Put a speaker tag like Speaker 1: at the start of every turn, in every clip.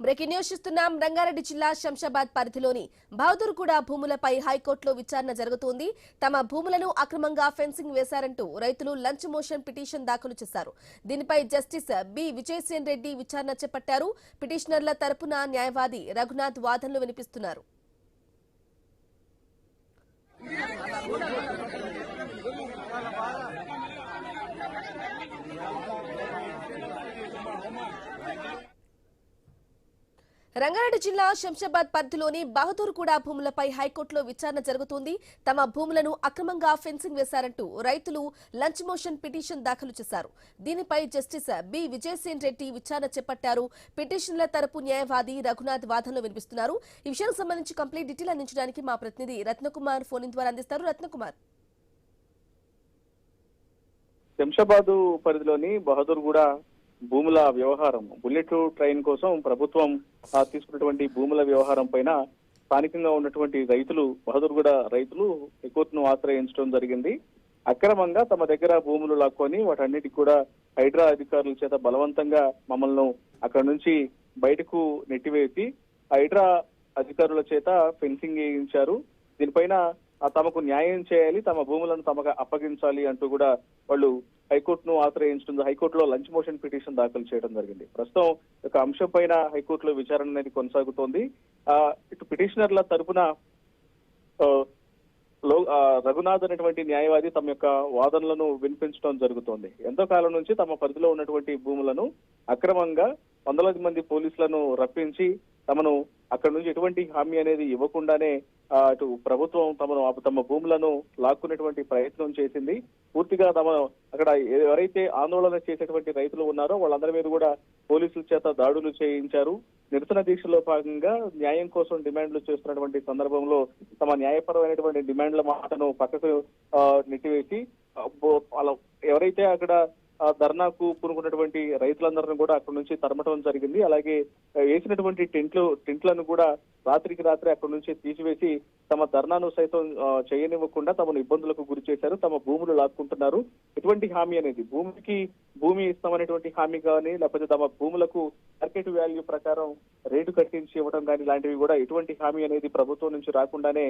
Speaker 1: Breaking news చూస్తున్నాం. రంగారెడ్డి జిల్లా శంషాబాద్ పరిధిలోని బహదూర్గూడ భూములపై హైకోర్టులో విచారణ జరుగుతోంది. తమ భూములను అక్రమంగా ఫెన్సింగ్ వేశారంటూ రైతులు లంచ్ మోషన్ పిటిషన్ దాఖలు చేశారు. దీనిపై జస్టిస్ బి విజయసేన్ రెడ్డి విచారణ చేపట్టారు. పిటిషనర్ల తరపున న్యాయవాది రఘునాథ్ వాదనలు వినిపిస్తున్నారు. రంగారెడ్డి జిల్లా శంషాబాద్ పరిధిలోని బహదూర్గూడ భూములపై హైకోర్టులో విచారణ జరుగుతోంది. తమ భూములను అక్రమంగా ఫెన్సింగ్ వేశారంటూ రైతులు లంచ్ మోషన్ పిటిషన్ దాఖలు చేశారు. దీనిపై జస్టిస్ బి విజయసేన్ రెడ్డి విచారణ చేపట్టారు. పిటిషన్ల తరపు న్యాయవాది రఘునాథ్ వాదనలు వినిపిస్తున్నారు. ఈ విషయానికి సంబంధించి కంప్లీట్ డీటెయిల్ అందించడానికి మా ప్రతినిధి రత్నకుమార్ ఫోన్ ద్వారా అందిస్తారు. రత్నకుమార్,
Speaker 2: శంషాబాద్ పరిధిలోని బహదూర్గూడ భూముల వ్యవహారం, బుల్లెట్ ట్రైన్ కోసం ప్రభుత్వం తీసుకున్నటువంటి భూముల వ్యవహారం పైన స్థానికంగా ఉన్నటువంటి రైతులు, బహదూర్గూడ రైతులు హైకోర్టును ఆశ్రయించడం జరిగింది. అక్రమంగా తమ దగ్గర భూములు లాక్కొని వాటన్నిటికి కూడా హైడ్రా అధికారుల చేత బలవంతంగా మమ్మల్ని అక్కడ నుంచి బయటకు నెట్టివేసి హైడ్రా అధికారుల చేత ఫెన్సింగ్ వేయించారు. దీనిపైన తమకు న్యాయం చేయాలి, తమ భూములను తమకు అప్పగించాలి అంటూ కూడా వాళ్ళు హైకోర్టును ఆశ్రయించడం, హైకోర్టులో లంచ్ మోషన్ పిటిషన్ దాఖలు చేయడం జరిగింది. ప్రస్తుతం ఒక అంశం పైన హైకోర్టులో విచారణ అనేది కొనసాగుతోంది. ఇటు పిటిషనర్ల తరపున రఘునాథ్ అనేటువంటి న్యాయవాది తమ యొక్క వాదనలను వినిపించడం జరుగుతోంది. ఎంతో కాలం నుంచి తమ పరిధిలో ఉన్నటువంటి భూములను అక్రమంగా వందలాది మంది పోలీసులను రప్పించి తమను అక్కడ నుంచి ఎటువంటి హామీ అనేది ఇవ్వకుండానే అటు ప్రభుత్వం తమ భూములను లాక్కునేటువంటి ప్రయత్నం చేసింది. పూర్తిగా అక్కడ ఎవరైతే ఆందోళన చేసేటువంటి రైతులు ఉన్నారో వాళ్ళందరి మీద కూడా పోలీసుల చేత దాడులు చేయించారు. నిరసన దీక్షలో భాగంగా న్యాయం కోసం డిమాండ్లు చేస్తున్నటువంటి సందర్భంలో తమ న్యాయపరమైనటువంటి డిమాండ్ల మాటను పక్కకు నెట్టివేసి ఎవరైతే అక్కడ ధర్నాకు పూనుకున్నటువంటి రైతులందరినీ కూడా అక్కడ నుంచి తరమటం జరిగింది. అలాగే వేసినటువంటి టెంట్లను కూడా రాత్రికి రాత్రి అక్కడ నుంచి తీసివేసి తమ ధర్నాను సైతం చేయనివ్వకుండా తమను ఇబ్బందులకు గురి చేశారు. తమ భూములు లాక్కుంటున్నారు. ఎటువంటి హామీ అనేది, భూమి ఇస్తామనేటువంటి హామీ కానీ, లేకపోతే తమ భూములకు మార్కెట్ వాల్యూ ప్రకారం రేటు కట్టించి ఇవ్వడం కానీ ఇలాంటివి కూడా ఎటువంటి హామీ అనేది ప్రభుత్వం నుంచి రాకుండానే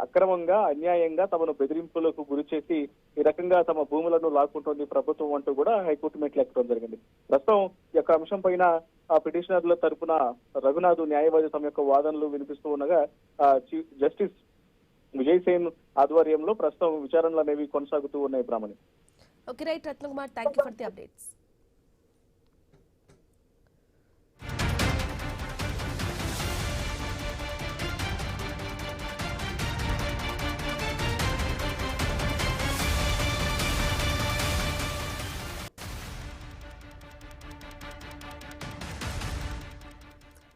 Speaker 2: అక్రమంగా అన్యాయంగా తమను బెదిరింపులకు గురి చేసి ఈ రకంగా తమ భూములను లాక్కుంటోంది ప్రభుత్వం అంటూ కూడా హైకోర్టు మెట్లు ఎక్కడం జరిగింది. ప్రస్తుతం ఈ యొక్క అంశం పైన పిటిషనర్ల తరపున రఘునాథ్ న్యాయవాది తమ యొక్క వాదనలు వినిపిస్తూ ఉండగా జస్టిస్ విజయసేన్ ఆధ్వర్యంలో ప్రస్తుతం విచారణలు అనేవి కొనసాగుతూ ఉన్నాయి. Brahmani.
Speaker 1: Okay, right Ratnakumar, thank you for the updates.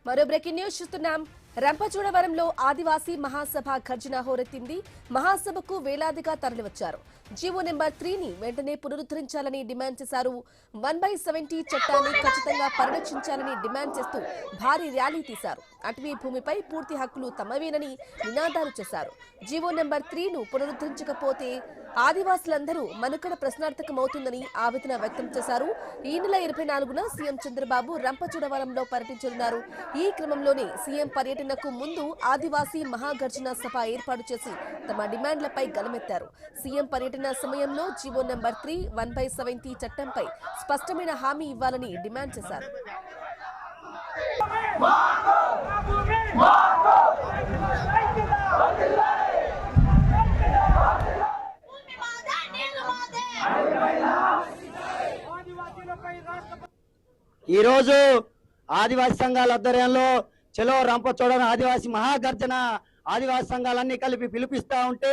Speaker 1: మరో బ్రేకింగ్ న్యూస్ చూస్తున్నాం. రంపచోడవరంలో ఆదివాసీ మహాసభ ఘర్జన హోరెత్తింది. మహాసభకు వేలాదిగా తరలివచ్చారు. జీవో నెంబర్ 3ని వెంటనే పునరుద్ధరించాలని డిమాండ్ చేశారు. 1/70 చట్టాన్ని ఖచ్చితంగా పరిరక్షించాలని డిమాండ్ చేస్తూ భారీ ర్యాలీ తీశారు. అటవీ భూమిపై పూర్తి హక్కులు తమవేనని నినాదాలు చేశారు. జీవో నెంబర్ 3ను పునరుద్ధరించకపోతే ఆదివాసులందరూ మనుగడ ప్రశ్నార్థకమవుతుందని ఆవేదన వ్యక్తం చేశారు. ఈ నెల 24న సీఎం చంద్రబాబు రంపచోడవరంలో పర్యటించనున్నారు. ఈ క్రమంలోనే సీఎం పర్యటనకు ముందు ఆదివాసీ మహాగర్జన సభ ఏర్పాటు చేసి తమ డిమాండ్లపై గలమెత్తారు. సీఎం పర్యటన సమయంలో జీవో నెంబర్ 3 1/70 చట్టంపై స్పష్టమైన హామీ ఇవ్వాలని డిమాండ్ చేశారు.
Speaker 3: ఈరోజు ఆదివాసీ సంఘాల ఆధ్వర్యంలో చలో రంపచోడవరం ఆదివాసీ మహాగర్జన ఆదివాసీ సంఘాలన్నీ కలిపి పిలిపిస్తా ఉంటే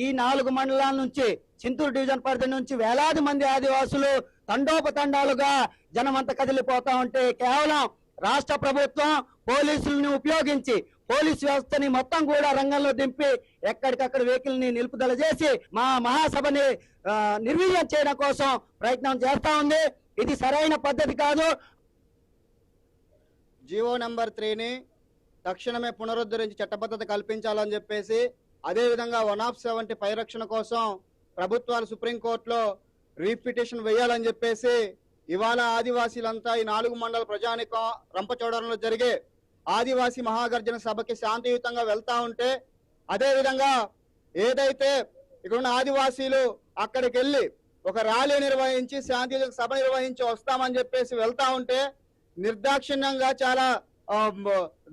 Speaker 3: ఈ 4 మండలాల నుంచి చింతూరు డివిజన్ పరిధి నుంచి వేలాది మంది ఆదివాసులు తండోపతండాలుగా జనమంతా కదిలిపోతా ఉంటే కేవలం రాష్ట్ర ప్రభుత్వం పోలీసులను ఉపయోగించి పోలీసు వ్యవస్థని మొత్తం కూడా రంగంలో దింపి ఎక్కడికక్కడ వెహికల్ ని నిలుపుదల చేసి మా మహాసభని నిర్వీర్యం చేయడం కోసం ప్రయత్నం చేస్తా ఉంది. ఇది సరైన పద్ధతి కాదు.
Speaker 4: జీవో నెంబర్ 3ని తక్షణమే పునరుద్ధరించి చట్టబద్ధత కల్పించాలని చెప్పేసి, అదేవిధంగా 1/70 పరిరక్షణ కోసం ప్రభుత్వాలు సుప్రీంకోర్టులో రీపిటిషన్ వేయాలని చెప్పేసి ఇవాళ ఆదివాసీలంతా ఈ 4 మండల ప్రజానికం రంపచోడవరంలో జరిగే ఆదివాసీ మహాగర్జన సభకి శాంతియుతంగా వెళ్తా ఉంటే, అదే విధంగా ఏదైతే ఇక్కడున్న ఆదివాసీలు అక్కడికి వెళ్ళి ఒక ర్యాలీ నిర్వహించి శాంతియుత సభ నిర్వహించి వస్తామని చెప్పేసి వెళ్తా ఉంటే, నిర్దాక్షిణ్యంగా చాలా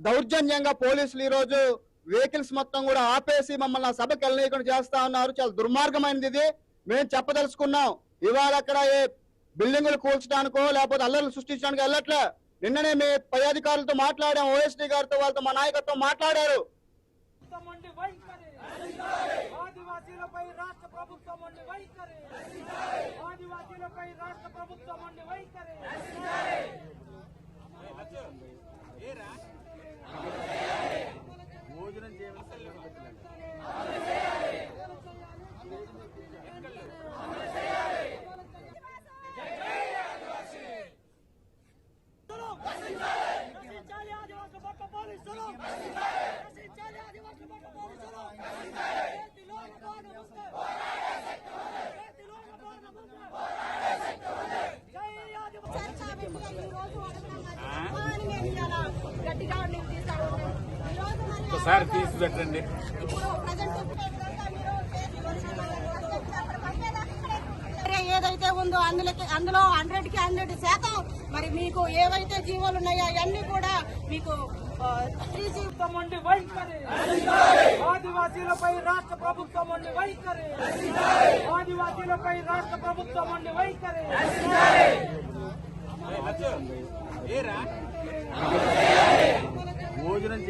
Speaker 4: దౌర్జన్యంగా పోలీసులు ఈ రోజు వెహికల్స్ మొత్తం కూడా ఆపేసి మమ్మల్ని సభకి వెళ్ళనీయకుండా చేస్తా ఉన్నారు. చాలా దుర్మార్గమైనది ఇది. మేము చెప్పదలుచుకున్నాం, ఇవాళ అక్కడ ఏ బిల్డింగులు కూల్చడానికో లేకపోతే అల్లర్లు సృష్టించడానికి వెళ్ళట్లే. నిన్ననే మీ పై అధికారులతో మాట్లాడాం, ఓఎస్డీ గారితో, వాళ్ళతో మా నాయకత్వం మాట్లాడారు.
Speaker 5: ఆదివాసీలపై రాష్ట్ర ప్రభుత్వం ఉండి వైఖరి, ఆదివాసీలపై రాష్ట్ర ప్రభుత్వం ఉండి వైఖరి. భోజనం ఒకసారి తీసి పెట్టండి.
Speaker 6: ఏదైతే ఉందో అందులో 100కి 100% మరి మీకు ఏవైతే జీవోలు ఉన్నాయో అవన్నీ కూడా మీకు
Speaker 5: వైఖరి, ఆదివాసీలపై రాష్ట్ర ప్రభుత్వం ఉండి వైఖరి, ఆదివాసీలపై రాష్ట్ర ప్రభుత్వం ఉండి వైఖరి. భోజనం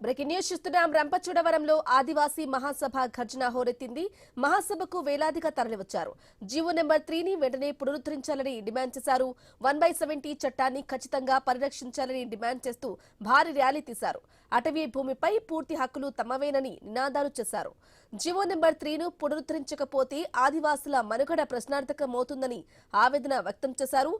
Speaker 1: బ్రేకింగ్ న్యూస్ చూస్తున్నాం. రంపచోడవరంలో ఆదివాసీ మహాసభ ఘర్జన హోరెత్తింది. మహాసభకు వేలాదిగా తరలివచ్చారు. జీవో నెంబర్ 3ని వెంటనే పునరుద్ధరించాలని డిమాండ్ చేశారు. 1/70 చట్టాన్ని ఖచ్చితంగా పరిరక్షించాలని డిమాండ్ చేస్తూ భారీ ర్యాలీ తీశారు. అటవీ భూమిపై పూర్తి హక్కులు తమవేనని నినాదాలు చేశారు. జీవో నెంబర్ 3ను పునరుద్ధరించకపోతే ఆదివాసుల మనుగడ ప్రశ్నార్థకమవుతుందని ఆవేదన వ్యక్తం చేశారు.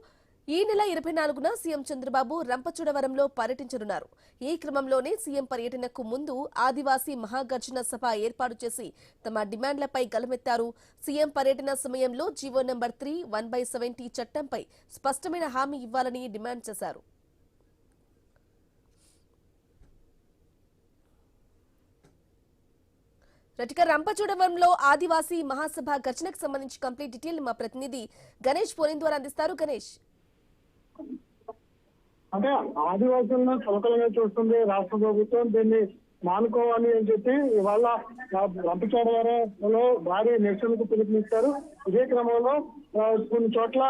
Speaker 1: ఈ నెల 24న సీఎం చంద్రబాబు రంపచోడవరంలో పర్యటించనున్నారు. ఈ క్రమంలోనే సీఎం పర్యటనకు ముందు ఆదివాసీ మహాగర్జన సభ ఏర్పాటు చేసి తమ డిమాండ్లపై గలమెత్తారు. సీఎం పర్యటన సమయంలో జీవో నెంబర్ 3 1/70 చట్టంపై స్పష్టమైన హామీ ఇవ్వాలని డిమాండ్ చేశారు. రంపచోడవరంలో ఆదివాసీ మహాసభ ఘర్షణకు సంబంధించి కంప్లీట్ డీటెయిల్ మా ప్రతినిధి గణేష్ పోలింగ్ ద్వారా అందిస్తారు. గణేష్,
Speaker 7: అంటే ఆదివాసులను చులకలుగా చూస్తుంది రాష్ట్ర ప్రభుత్వం. దీన్ని మానుకోవాలి అని చెప్పి ఇవాళ రంపచోడవరంలో భారీ నిరసనకు పిలుపునిచ్చారు. ఇదే క్రమంలో కొన్ని చోట్ల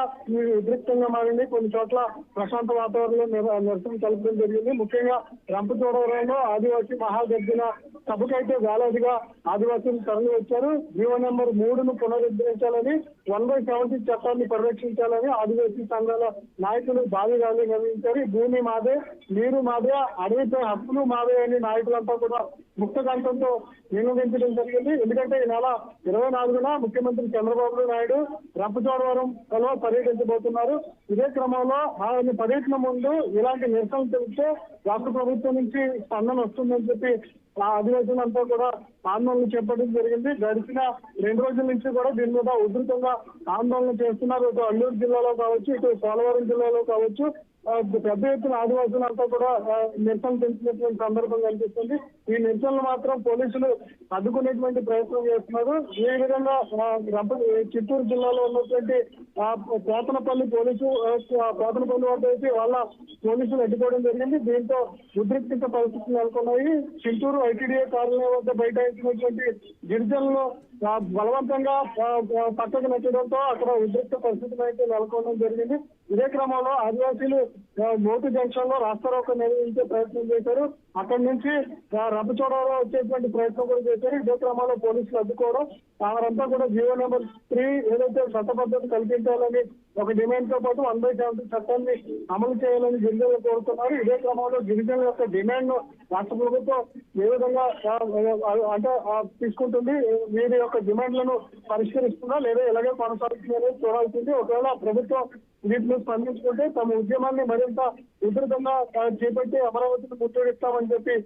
Speaker 7: ఉద్రిక్తంగా మారింది, కొన్ని చోట్ల ప్రశాంత వాతావరణంలో నిరసన తెలపడం జరిగింది. ముఖ్యంగా రంపచోడవరంలో ఆదివాసీ మహాగర్జన సభకైతే వేలాదిగా ఆదివాసీలు తరలి వచ్చారు. జీవో నెంబర్ 3ను పునరుద్ధరించాలని, 1/70 చట్టాన్ని పరిరక్షించాలని ఆదివాసీ సంఘాల నాయకులు భారీ ర్యాలీ నిర్వహించారు. భూమి మాదే, నీరు మాదే, అడవిపై హక్కులు మాదే అని నాయకులంతా కూడా ముక్తకంఠంతో వినియోగించడం జరిగింది. ఎందుకంటే ఈ నెల 24న ముఖ్యమంత్రి చంద్రబాబు నాయుడు రంపచోడవరంలో పర్యటించబోతున్నారు. ఇదే క్రమంలో ఆయన పర్యటన ముందు ఇలాంటి నిరసనలు తెలిస్తే రాష్ట్ర ప్రభుత్వం నుంచి స్పందన వస్తుందని చెప్పి ఆ ఆదివాసులంతా కూడా ఆందోళన చేపట్టడం జరిగింది. గడిచిన 2 రోజుల నుంచి కూడా దీని మీద ఉధృతంగా ఆందోళన చేస్తున్నారు. ఇటు అల్లూరు జిల్లాలో కావచ్చు, ఇటు పోలవరం జిల్లాలో కావచ్చు పెద్ద ఎత్తున ఆదివాసులంతా కూడా నిరసన తెలిసినటువంటి సందర్భం కనిపిస్తుంది. ఈ నిరసనలు మాత్రం పోలీసులు అడ్డుకునేటువంటి ప్రయత్నం చేస్తున్నారు. ఈ విధంగా చిత్తూరు జిల్లాలో ఉన్నటువంటి పోతనపల్లి వద్ద అయితే వాళ్ళ పోలీసులు అడ్డుకోవడం జరిగింది. దీంతో ఉద్రిక్త పరిస్థితులు నెలకొన్నాయి. చిత్తూరు ఐటీడీఏ కార్యాలయం వద్ద బైఠాయించినటువంటి గిరిజనులు బలవంతంగా పక్కకు నెట్టడంతో అక్కడ ఉద్రిక్త పరిస్థితులు అయితే నెలకొనడం జరిగింది. ఇదే క్రమంలో ఆదివాసీలు మోటు జంక్షన్ లో రాస్తారోకో నిర్వహించే ప్రయత్నం చేశారు. అక్కడి నుంచి రంపచోడవరం వచ్చేటువంటి ప్రయత్నం కూడా చేశారు. ఇదే క్రమంలో పోలీసులు అడ్డుకోవడం, వారంతా కూడా జీవో నెంబర్ 3 ఏదైతే చట్టబద్ధత కల్పించాలని ఒక డిమాండ్ తో పాటు 1/70 చట్టాన్ని అమలు చేయాలని గిరిజనులు కోరుతున్నారు. ఇదే క్రమంలో గిరిజనుల యొక్క డిమాండ్ ను రాష్ట్ర ప్రభుత్వం ఏ విధంగా తీసుకుంటుంది, వీరి యొక్క డిమాండ్లను పరిష్కరిస్తుందా లేదా ఇలాగే కొనసాగుతుందని చూడాల్సింది. ఒకవేళ ప్రభుత్వం వీటిని స్పందించుకుంటే తమ ఉద్యమాన్ని మరింత ఉధృతంగా చేపట్టి అమరావతిని ముట్టడిస్తామని చెప్పి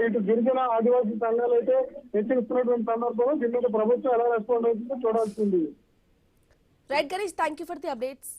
Speaker 7: ఇటు గిరిజన ఆదివాసీ సంఘాలు అయితే హెచ్చరిస్తున్నటువంటి సందర్భంలో దీని మీద ప్రభుత్వం ఎలా రెస్పాండ్ అవుతుందో చూడాల్సింది.
Speaker 1: Right Ganesh, thank you for the updates.